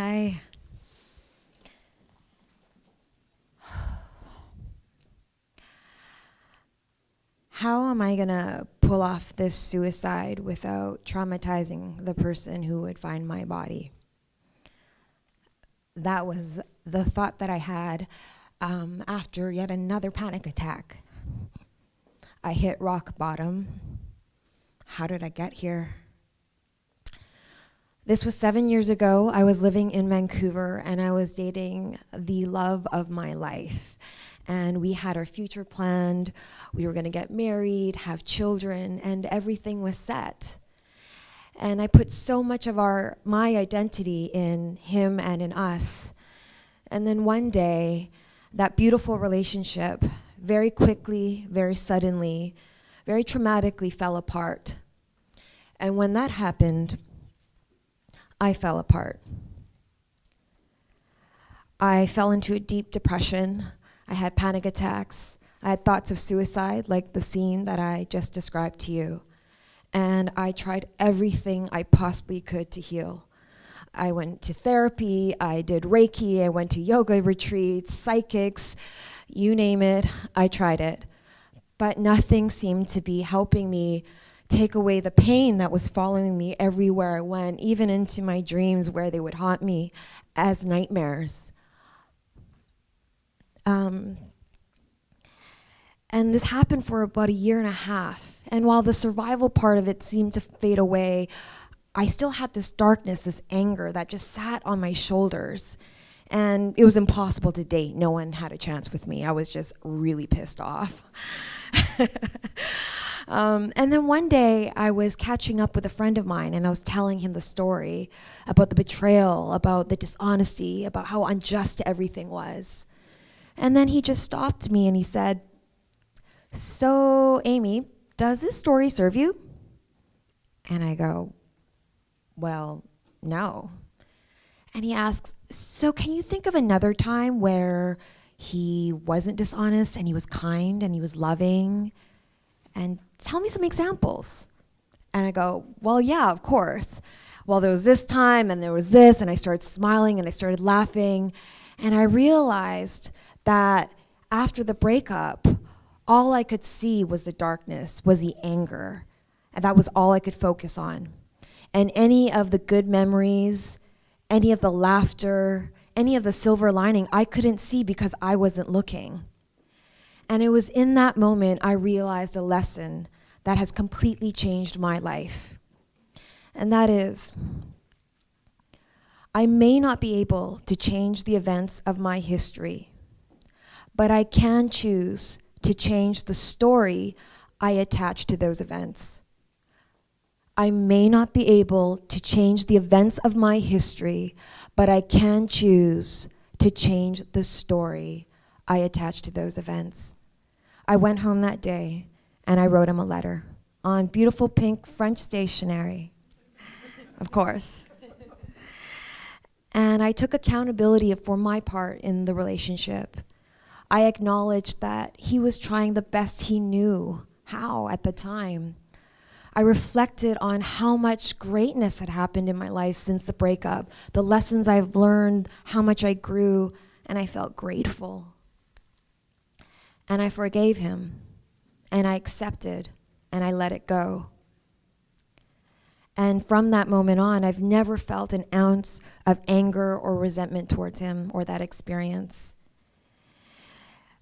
Hi. How am I gonna pull off this suicide without traumatizing the person who would find my body? That was the thought that I had after yet another panic attack. I hit rock bottom. How did I get here? This was 7 years ago. I was living in Vancouver and I was dating the love of my life. And we had our future planned. We were gonna get married, have children, and everything was set. And I put so much of my identity in him and in us. And then one day, that beautiful relationship very quickly, very suddenly, very traumatically fell apart. And when that happened, I fell apart. I fell into a deep depression. I had panic attacks. I had thoughts of suicide, like the scene that I just described to you. And I tried everything I possibly could to heal. I went to therapy, I did Reiki, I went to yoga retreats, psychics, you name it, I tried it. But nothing seemed to be helping me take away the pain that was following me everywhere I went, even into my dreams where they would haunt me as nightmares. And this happened for about 1.5 years. And while the survival part of it seemed to fade away, I still had this darkness, this anger that just sat on my shoulders. And it was impossible to date. No one had a chance with me. I was just really pissed off. And then one day I was catching up with a friend of mine and I was telling him the story about the betrayal, about the dishonesty, about how unjust everything was. And then he just stopped me and he said, "So, Amy, does this story serve you?" And I go, "Well, no." And he asks, "So can you think of another time where he wasn't dishonest and he was kind and he was loving? And tell me some examples." And I go, "Well, yeah, of course. Well, there was this time and there was this," and I started smiling and I started laughing. And I realized that after the breakup, all I could see was the darkness, was the anger. And that was all I could focus on. And any of the good memories, any of the laughter, any of the silver lining, I couldn't see because I wasn't looking. And it was in that moment I realized a lesson that has completely changed my life. And that is, I may not be able to change the events of my history, but I can choose to change the story I attach to those events. I may not be able to change the events of my history, but I can choose to change the story I attach to those events. I went home that day and I wrote him a letter on beautiful pink French stationery, of course. And I took accountability for my part in the relationship. I acknowledged that he was trying the best he knew how at the time. I reflected on how much greatness had happened in my life since the breakup, the lessons I've learned, how much I grew, and I felt grateful. And I forgave him, and I accepted, and I let it go. And from that moment on, I've never felt an ounce of anger or resentment towards him or that experience.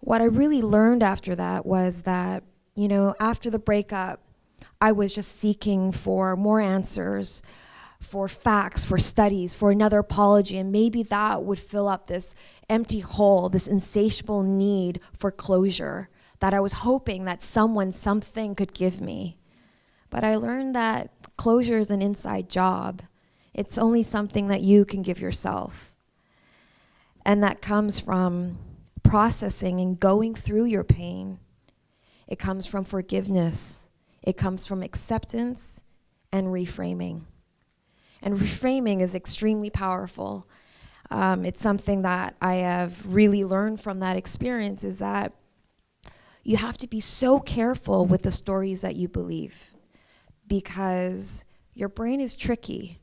What I really learned after that was that, after the breakup, I was just seeking for more answers, for facts, for studies, for another apology, and maybe that would fill up this empty hole, this insatiable need for closure that I was hoping that someone, something could give me. But I learned that closure is an inside job. It's only something that you can give yourself. And that comes from processing and going through your pain. It comes from forgiveness. It comes from acceptance and reframing. And reframing is extremely powerful. It's something that I have really learned from that experience, is that you have to be so careful with the stories that you believe, because your brain is tricky.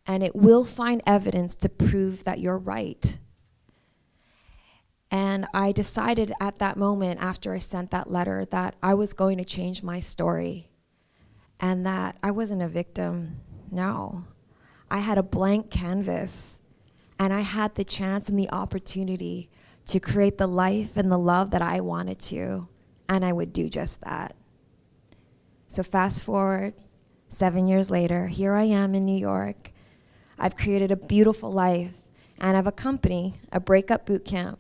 and it will find evidence to prove that you're right. And I decided at that moment, after I sent that letter, that I was going to change my story and that I wasn't a victim. No. I had a blank canvas, and I had the chance and the opportunity to create the life and the love that I wanted to, and I would do just that. So fast forward, 7 years later, here I am in New York. I've created a beautiful life, and I have a company, a Breakup Bootcamp,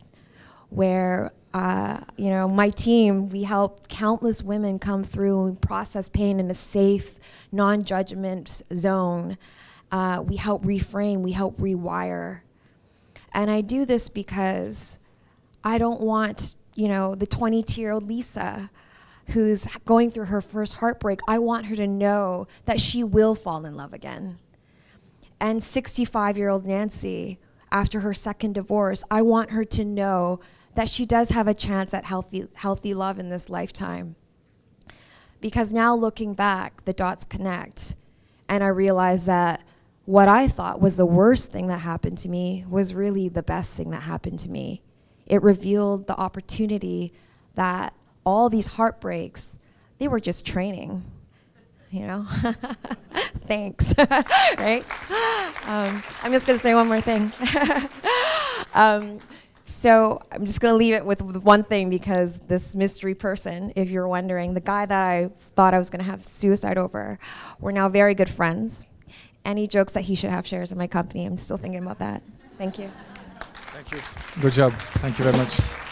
where my team, we help countless women come through and process pain in a safe, non-judgment zone. We help reframe, we help rewire. And I do this because I don't want, the 22-year-old Lisa who's going through her first heartbreak, I want her to know that she will fall in love again. And 65-year-old Nancy, after her second divorce, I want her to know that she does have a chance at healthy love in this lifetime. Because now looking back, the dots connect, and I realize that what I thought was the worst thing that happened to me was really the best thing that happened to me. It revealed the opportunity that all these heartbreaks, they were just training, Thanks, right? I'm just gonna say one more thing. So I'm just gonna leave it with one thing, because this mystery person, if you're wondering, the guy that I thought I was gonna have suicide over, we're now very good friends. And he jokes that he should have shares in my company. I'm still thinking about that. Thank you. Thank you. Good job. Thank you very much.